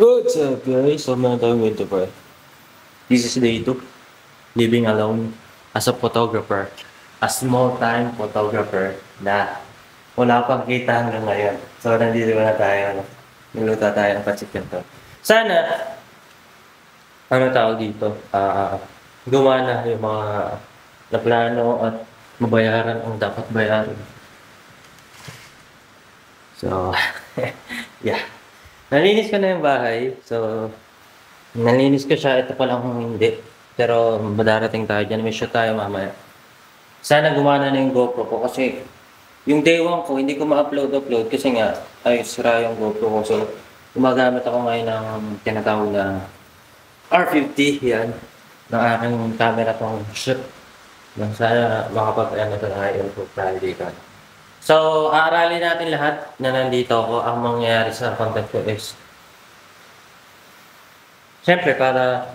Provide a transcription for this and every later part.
What's up guys? So meron tayong ganito pa. This is day 2. Living alone as a photographer. A small time photographer na wala pang kita hanggang ngayon. So nandito na tayo. Niluto tayo ng patsit ganito. Sana, ano tawag dito? Gumana yung mga naplano at mabayaran ang dapat bayaran. So, yeah. Nalinis ko na yung bahay. So, nalinis ko siya. Ito pa lang kung hindi. Pero, madarating tayo dyan. May shoot tayo mamaya. Sana gumana na yung GoPro ko. Kasi, yung day 1 ko, hindi ko ma-upload kasi nga, ay sira yung GoPro ko. So, gumagamit ako ngayon ng tinatawag na R50. Yan. Ng aking camera tong shoot. Sana makapag-ano tayo yung Friday ka. So, aaralin natin lahat na nandito ako. Ang mangyayari sa content ko is siyempre, para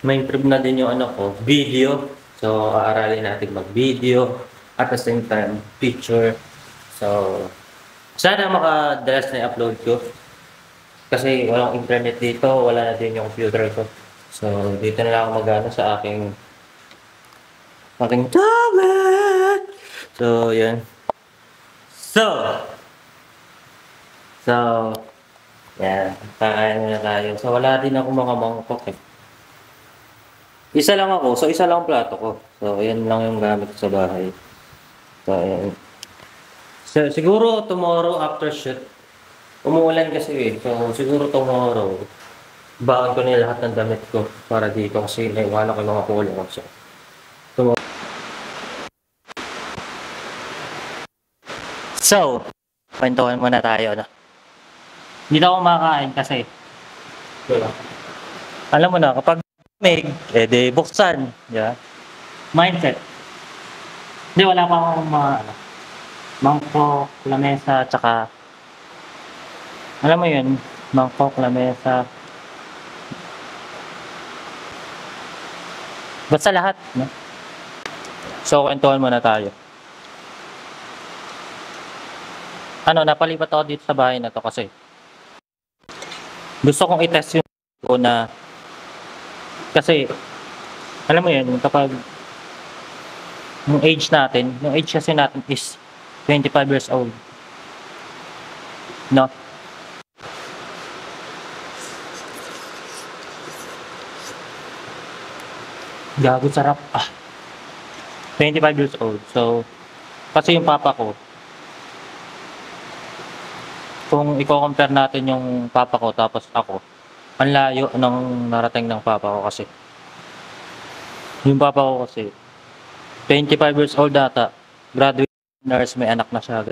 ma-improve na din yung ano ko, video. So, aaralin natin mag-video. At the same time, picture. So, sana makadalas na i-upload ko. Kasi walang internet dito, wala na din yung computer ko. So, dito na lang ako mag-ano sa aking tablet. So, yan. So, yan, kakain na tayo. So, wala din ako mga mangkok eh. Isa lang ako, so isa lang plato ko. So, yan lang yung gamit ko sa bahay. So, yan. So, siguro tomorrow after shoot, umuulan kasi eh. So, siguro tomorrow, baon ko na lahat ng damit ko para dito kasi naiwala ko yung mga polo ko. So, tomorrow. So, kwentuhan muna tayo, no? Hindi na ako makakain kasi, alam mo na, kapag may, di buksan, yeah? Mindset. Hindi, wala pa akong mangkok, lamesa, tsaka, alam mo yun, mangkok, lamesa, basta lahat, no? So, kwentuhan muna tayo. Napalipat ako dito sa bahay na to kasi gusto kong i-test yung ko na kasi alam mo yun, kapag yung age kasi natin is 25 years old, no? Gago sarap. 25 years old. So, kasi yung papa ko, kung i-compare natin yung papa ko tapos ako, ang layo ng narating ng papa ko kasi. Yung papa ko kasi, 25 years old data, graduate nurse, may anak na siya.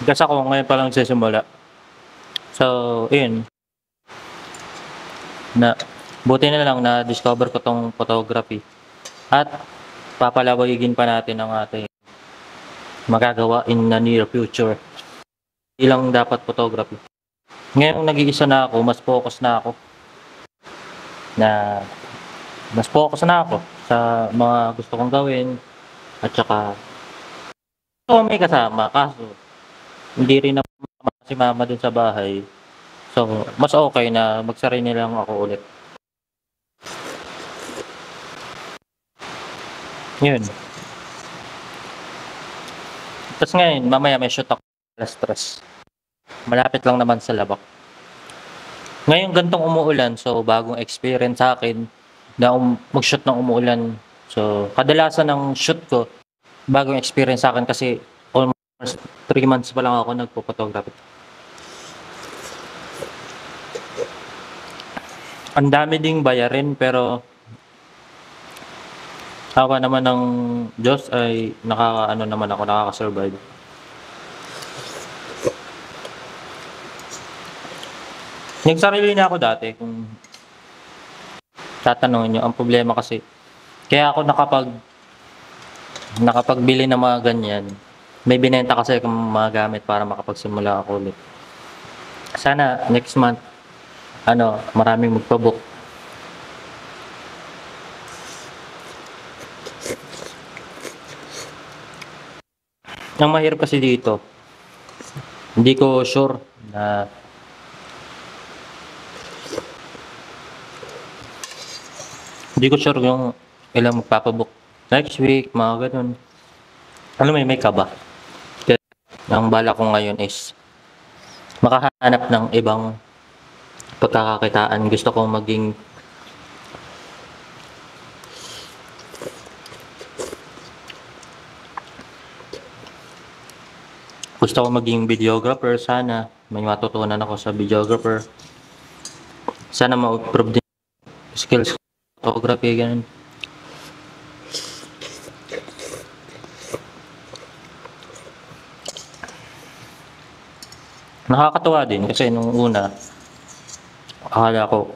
Kasi ako ngayon pa lang sisimula. So, yun. Buti na lang na discover ko tong photography. At papalawigin pa natin ang ating magagawa in the near future. Ilang dapat photography. Ngayon nag-iisa na ako, mas focus na ako sa mga gusto kong gawin at saka may kasama, kaso hindi rin naman si mama dun sa bahay. So, mas okay na magsarili lang ako ulit. Yun. Tapos ngayon, mamaya may shoot ako alas 3. Malapit lang naman sa Labak. Ngayon gantong umuulan, so bagong experience sa akin na mag-shoot ng umuulan. So, kadalasan ng shoot ko, bagong experience sa akin kasi almost 3 months pa lang ako nagpo-photography. Ang dami ding bayarin pero awa naman ng Diyos ay nakaka-survive. Nagsarili na ako dati kung tatanungin nyo. Ang problema kasi, kaya ako nakapagbili ng mga ganyan. May binenta kasi akong mga gamit para makapagsimula ako ulit. Sana next month, maraming magpabook. Ang mahirap kasi dito, Hindi ko sure na hindi ko sure yung ilang magpapabook next week, mga ganun. Ano, may ka ba? Kaya ang bala ko ngayon is makahanap ng ibang pagkakakitaan. Gusto ko maging videographer. Sana may matutunan ako sa videographer. Sana ma-improve din skills ko, photography, ganun. Nakakatuwa din kasi nung una, akala ko,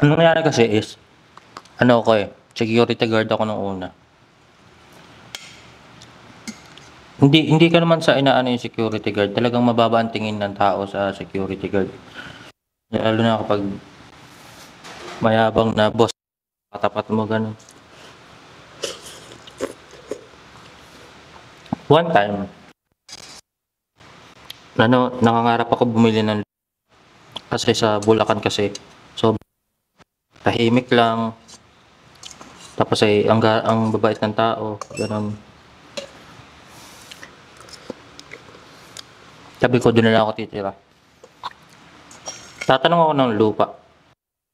ano nangyari kasi is, security guard ako nung una. Hindi ka naman sa inaano yung security guard, talagang mababa ang tingin ng tao sa security guard. Lalo na kapag mayabang na boss, katapat mo ganun. One time, nangangarap ako bumili ng kasi sa Bulacan kasi. So, tahimik lang. Tapos ang babait ng tao, ganun. Sabi ko, doon na lang ako titira. Tatanong ako ng lupa.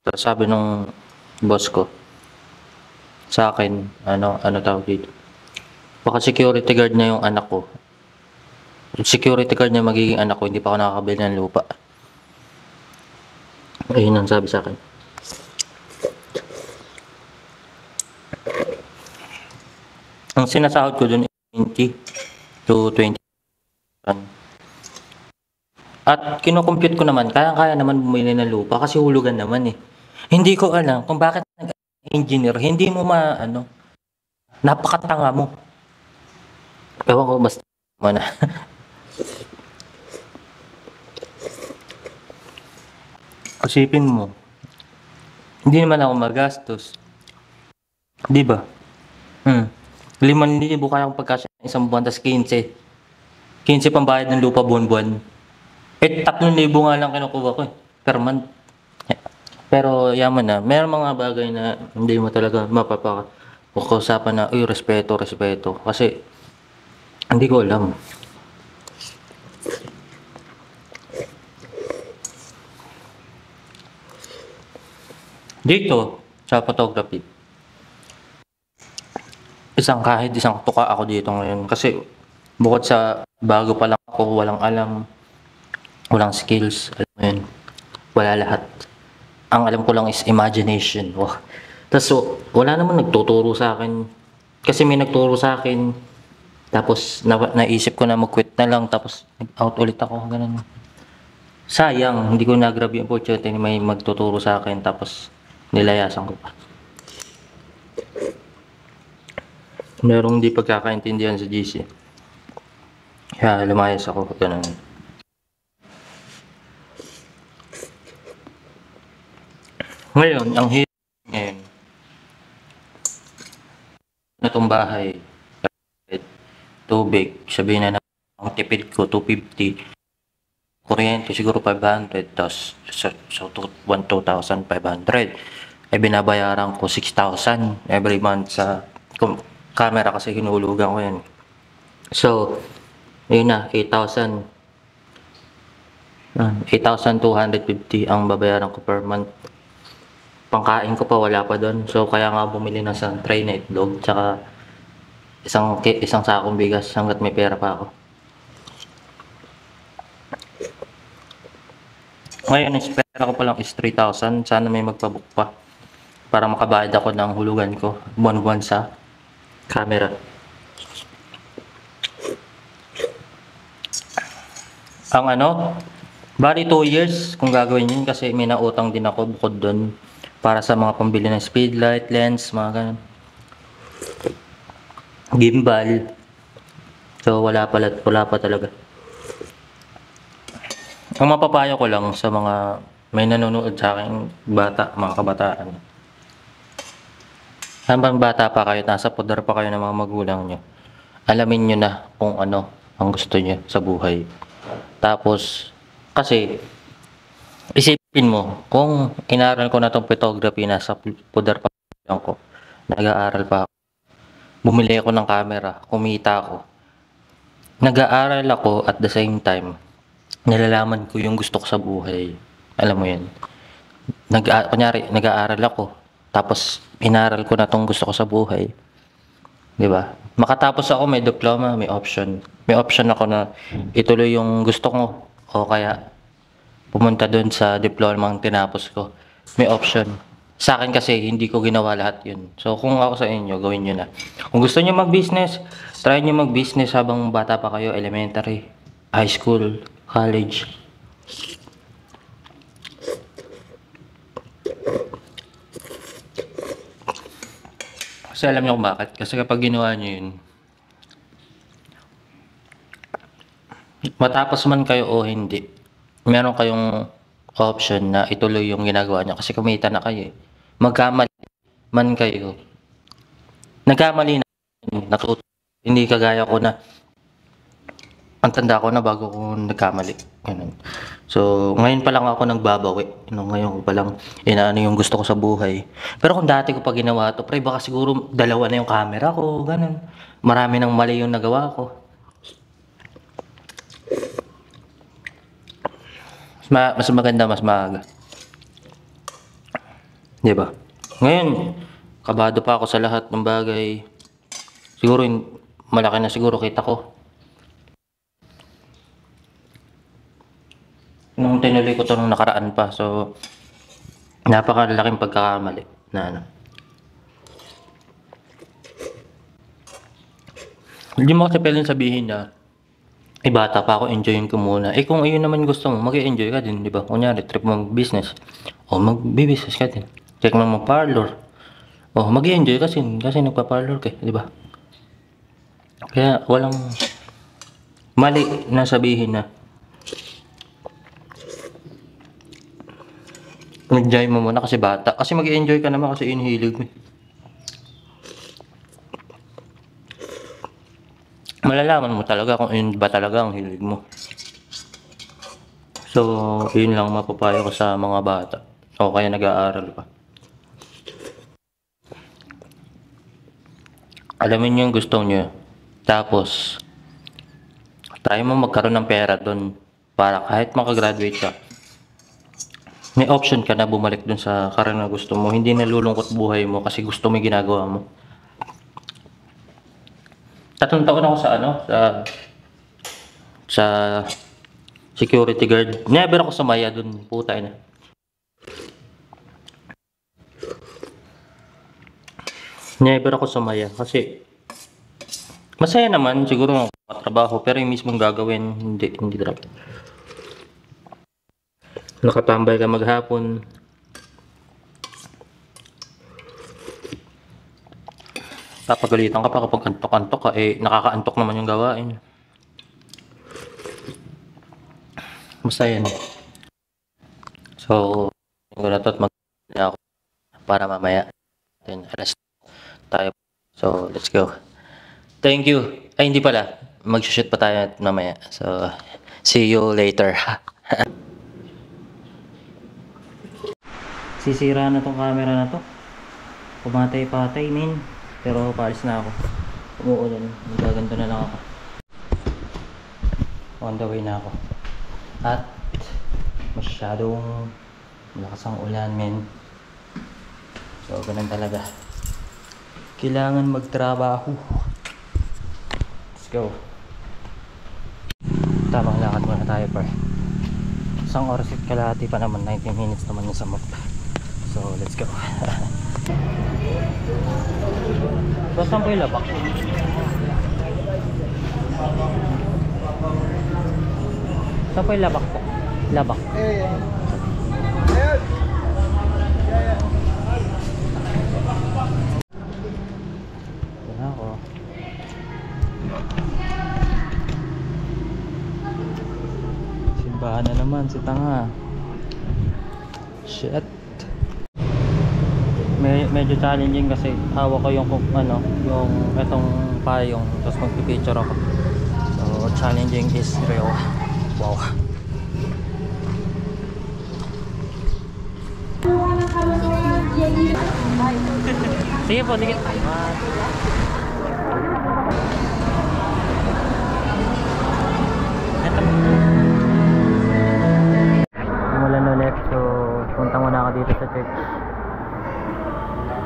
Tapos sabi nung boss ko sa akin, ano tawag dito? Baka security guard na yung anak ko. Security guard na magiging anak ko, hindi pa ako nakakabili ng lupa. Ayun ang sabi sa akin. Ang sinasahod ko dun 20 to 20. At kino-compute ko naman, kaya naman bumili ng lupa kasi hulugan naman eh. Hindi ko alam kung bakit nag-engineer, hindi mo napakatanga mo. Ewan ko, basta na. Isipin mo, hindi naman ako magastos. Di ba? 5,000 kaya akong pagkasya ng isang buwan, tas 15. 15 pang bayad ng lupa buwan-buwan. 3,000 nga lang kinukuha ko per month. Pero yaman na, mayroong mga bagay na hindi mo talaga mapapag-usapan na, respeto. Kasi, hindi ko alam. Dito, sa photography, kahit isang tuka ako dito ngayon. Kasi, bukod sa bago pa lang ako, walang alam, walang skills, alam mo yun, wala lahat. Ang alam ko lang is imagination. Wow. Tapos wala naman nagtuturo sa akin. Kasi may nagturo sa akin. Tapos naisip ko na mag-quit na lang. Tapos nag-out ulit ako. Ganun. Sayang, hindi ko na-grab yung opportunity na may magtuturo sa akin. Tapos nilayasan ko pa. Merong hindi pagkakaintindihan sa GC. Kaya lumayas ako. Ganun. Ngayon, ang hirap ngayon na itong bahay, tubig, sabihin na ang tipid ko 250, kuryente siguro 500, tapos so 2,500, ay binabayaran ko 6,000 every month sa camera kasi hinulugan ko yan. So, yun na, 8,250 ang babayaran ko per month. Pangkain ko pa, wala pa doon. So, kaya nga bumili ng isang tray na itlog, tsaka isang sakong bigas hanggat may pera pa ako. Ngayon, pera ko pa lang is 3,000. Sana may magpabook pa para makabayad ako ng hulugan ko buwan-buwan sa camera. Bali 2 years kung gagawin yun kasi may nautang din ako bukod doon. Para sa mga pambili ng speedlight, lens, mga ganun. Gimbal. So, wala pa talaga. Ang mapapayo ko lang sa mga may nanonood sa akin mga kabataan. Habang bata pa kayo, nasa poder pa kayo ng mga magulang nyo. alamin nyo na kung ano ang gusto nyo sa buhay. Tapos, kasi, isipin mo, kung inaral ko na tong photography, nasa pudar pa lang ko, nag-aaral pa ako, bumili ako ng camera, kumita ako, nag-aaral ako at the same time, nalalaman ko yung gusto ko sa buhay. Alam mo yun. Kunyari, nag-aaral ako, tapos inaral ko na tong gusto ko sa buhay. 'Di ba? Makatapos ako, may diploma, may option. May option ako na ituloy yung gusto ko o kaya pumunta doon sa diploma ang tinapos ko. May option. Sa akin kasi, hindi ko ginawa lahat yun. So, kung ako sa inyo, gawin nyo na. Kung gusto nyo mag-business, try nyo mag-business habang bata pa kayo, elementary, high school, college. Kasi alam nyo kung bakit. Kasi kapag ginawa nyo yun, matapos man kayo o hindi, meron kayong option na ituloy yung ginagawa nyo kasi kumita na kayo eh. Magkamali man kayo, nagkamali na, natuto. Hindi kagaya ko na ang tanda ko na bago ko nagkamali. Ganun. So, ngayon pa lang ako nagbabawi. Ngayon ko pa lang inaano yung gusto ko sa buhay. Pero kung dati ko pa ginawa to, pre, baka siguro dalawa na yung camera ko, ganun. Marami nang mali yung nagawa ko. Mas maganda, mas maaga. Diba? Ngayon, kabado pa ako sa lahat ng bagay. Siguro, malaki na siguro kita ko. Nung tinuloy ko to nung nakaraan pa. So, napakalaking pagkakamali na ano. Hindi mo kasi pwedeng sabihin na bata pa ako, enjoyin ko muna. Kung ayun naman gusto mo, mag-enjoy ka din, di ba? Kunyari, trip mo mag-business. O, mag-business ka din. Check mo mag-parlor. O, mag-enjoy kasi nagpa-parlor ka, di ba? Kaya, walang mali na sabihin na enjoy mo muna kasi bata. Kasi mag-enjoy ka naman kasi inihilig mo. Malalaman mo talaga kung yun ba talaga ang hilig mo. So, yun lang mapapayo ko sa mga bata. O kaya nag-aaral pa. Alamin nyo yung gusto nyo. Tapos, try mo magkaroon ng pera doon para kahit makagraduate ka, may option ka na bumalik dun sa career na gusto mo. Hindi nalulungkot buhay mo kasi gusto mo yung ginagawa mo. 3 taon ako sa sa security guard. Never ako sumaya dun, puta ina. Never ako sumaya kasi masaya naman siguro ang trabaho pero yung mismong gagawin hindi talaga. Nakatambay ka maghapon. Papagalitan ka pa kapag antok-antok ka, nakakaantok naman yung gawain. Masaya yan. So, yung na to at ako para mamaya alas tayo. So, let's go. Thank you. Ay, hindi pala. Mag-shoot pa tayo mamaya. So, see you later. Sisira na tong camera na to. Pumatay-patay, min. Pero paalis na ako. Umuulan. Magaganto na lang ako. On the way na ako. At masyadong malakas ang ulan, men. So, ganun talaga. Kailangan magtrabaho. Let's go. Tamang lakad muna tayo, par. Isang oras at kalahati pa naman. 19 minutes naman yung sa map. So, let's go. So, saan po yung labak? Saan po yung labak po? Labak. Yan ako. Simbahan na naman si tanga. Shit. medyo challenging kasi hawak ko yung ano, yung etong payong tapos magpipicture ako. So challenging is real. Wow. Sige po, dikit. Ito. Umulan ulit, so punta muna ako dito sa church.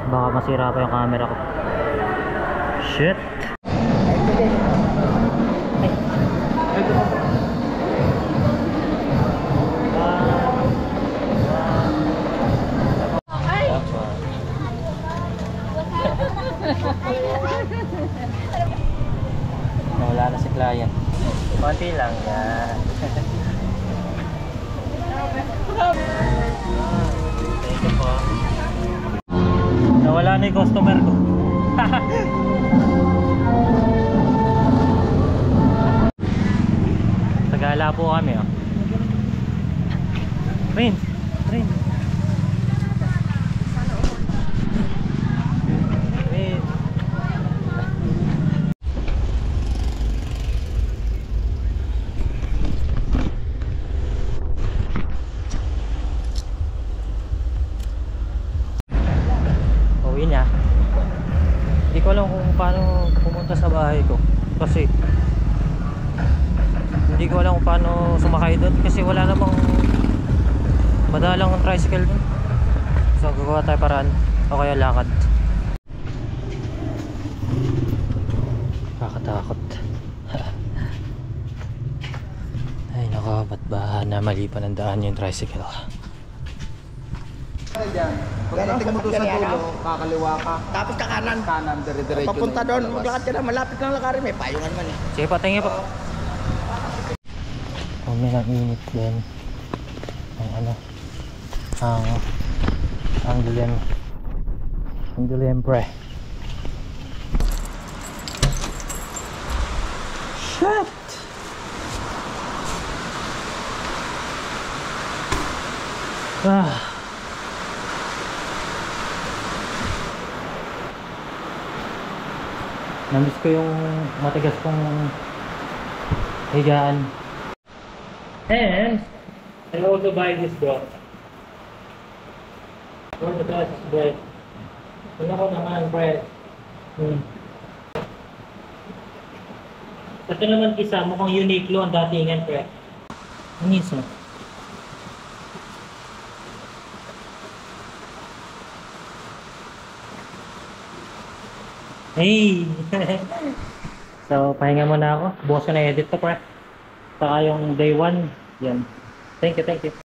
Baka masira pa yung camera ko. Shit. Wala na si client. Konti lang yan. Thank you po. Nawala na yung customer ko. Tagala po kami, oh. Rain. Rain. Rain. Uwi niya. Hindi ko alam kung paano pumunta sa bahay ko kasi hindi ko alam kung paano sumakay doon kasi wala namang madalang tricycle doon. So gagawa tayo paraan o kaya lakad. Kakatakot. Ay nako, ba't ba na mali pa ng daan yung tricycle? Pagdating mo doon sa dulo, kakaliwa ka. Tapos kakanan. Kanan, dire-diretso. Papunta doon, maglakad ka na, malapit lang lakarin, may payungan man eh. Sige pa, tingin pa. Oh, may nang-init din. Ang ano, ang dilim pre. Shit! Namiss ko yung matigas kong higaan. And I also buy this bro. For the best bread. Wala ko naman bread. Ito naman isa, mukhang Uniqlo ang datingan pre. Ang isa. Hey! So, pahinga muna ako. Bukas ko na edit to pre. Saka yung day 1. Yan. Thank you, thank you.